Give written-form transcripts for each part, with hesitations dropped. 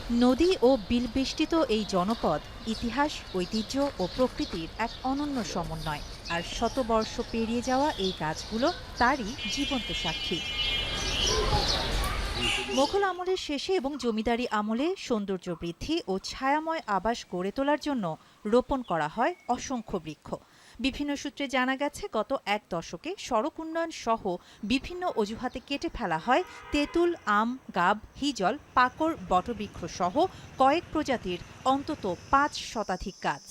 নদী ও বিলবেষ্টিত এই জনপদ ইতিহাস, ঐতিহ্য ও প্রকৃতির এক অনন্য সমন্বয়। আর শতবর্ষ পেরিয়ে যাওয়া এই গাছগুলো তারই জীবন্ত সাক্ষী। মোগল আমলের শেষে এবং জমিদারি আমলে সৌন্দর্য বৃদ্ধি ও ছায়াময় আবাস গড়ে তোলার জন্য রোপণ করা হয় অসংখ্য বৃক্ষ। বিভিন্ন সূত্রে জানা গেছে, গত এক দশকে সড়ক উন্নয়ন সহ বিভিন্ন অজুহাতে কেটে ফেলা হয় তেঁতুল, আম, গাব, হিজল, পাকড়, বটবৃক্ষ সহ কয়েক প্রজাতির অন্তত ৫ শতাধিক গাছ।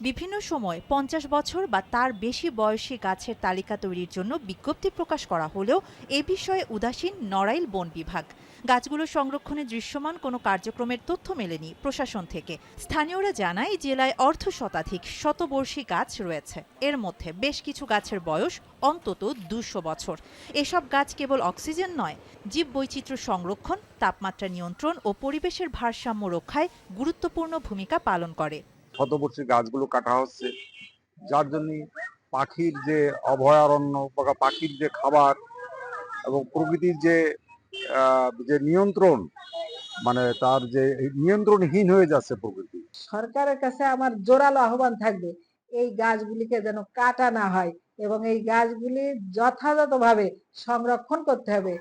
বিভিন্ন সময় ৫০ বছর বা তার বেশি বয়সী গাছের তালিকা তৈরির জন্য বিজ্ঞপ্তি প্রকাশ করা হলেও এ বিষয়ে উদাসীন নড়াইল বন বিভাগ। গাছগুলো সংরক্ষণে দৃশ্যমান কোনো কার্যক্রমের তথ্য মেলেনি প্রশাসন থেকে। স্থানীয়রা জানায়, জেলায় অর্ধ শতাধিক শতবর্ষী গাছ রয়েছে। এর মধ্যে বেশ কিছু গাছের বয়স অন্তত ২০০ বছর। এসব গাছ কেবল অক্সিজেন নয়, জীববৈচিত্র্য সংরক্ষণ, তাপমাত্রা নিয়ন্ত্রণ ও পরিবেশের ভারসাম্য রক্ষায় গুরুত্বপূর্ণ ভূমিকা পালন করে। শতবর্ষী গাছগুলো কাটা হচ্ছে, যার জন্য পাখির যে অভয়ারণ্য বা পাখির যে খাবার এবং প্রকৃতির যে নিয়ন্ত্রণ, মানে তার যে নিয়ন্ত্রণহীন হয়ে যাচ্ছে প্রকৃতি। সরকারের কাছে আমার জোরালো আহ্বান থাকবে, এই গাছগুলিকে যেন কাটা না হয় এবং এই গাছগুলি যথাযথভাবে সংরক্ষণ করতে হবে।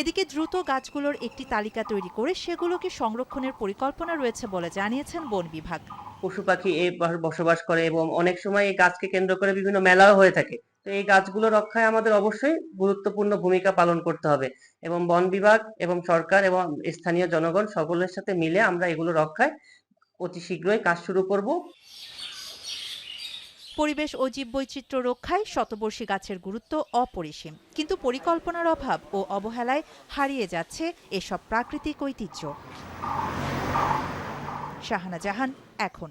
এদিকে দ্রুত গাছগুলোর একটি তালিকা তৈরি করে সেগুলোকে সংরক্ষণের পরিকল্পনা রয়েছে বলে জানিয়েছেন বন বিভাগ। পশু পাখি এই বসবাস করে এবং অনেক সময় এই গাছকে কেন্দ্র করে বিভিন্ন মেলাও হয়ে থাকে। তো এই গাছগুলো রক্ষায় আমাদের অবশ্যই গুরুত্বপূর্ণ ভূমিকা পালন করতে হবে এবং বন বিভাগ এবং সরকার এবং স্থানীয় জনগণ সকলের সাথে মিলে আমরা এগুলো রক্ষায় অতি শীঘ্রই কাজ শুরু করব। পরিবেশ ও জীববৈচিত্র্য রক্ষায় শতবর্ষী গাছের গুরুত্ব অপরিসীম, কিন্তু পরিকল্পনার অভাব ও অবহেলায় হারিয়ে যাচ্ছে এসব প্রাকৃতিক ঐতিহ্য। শাহানা জাহান, এখন।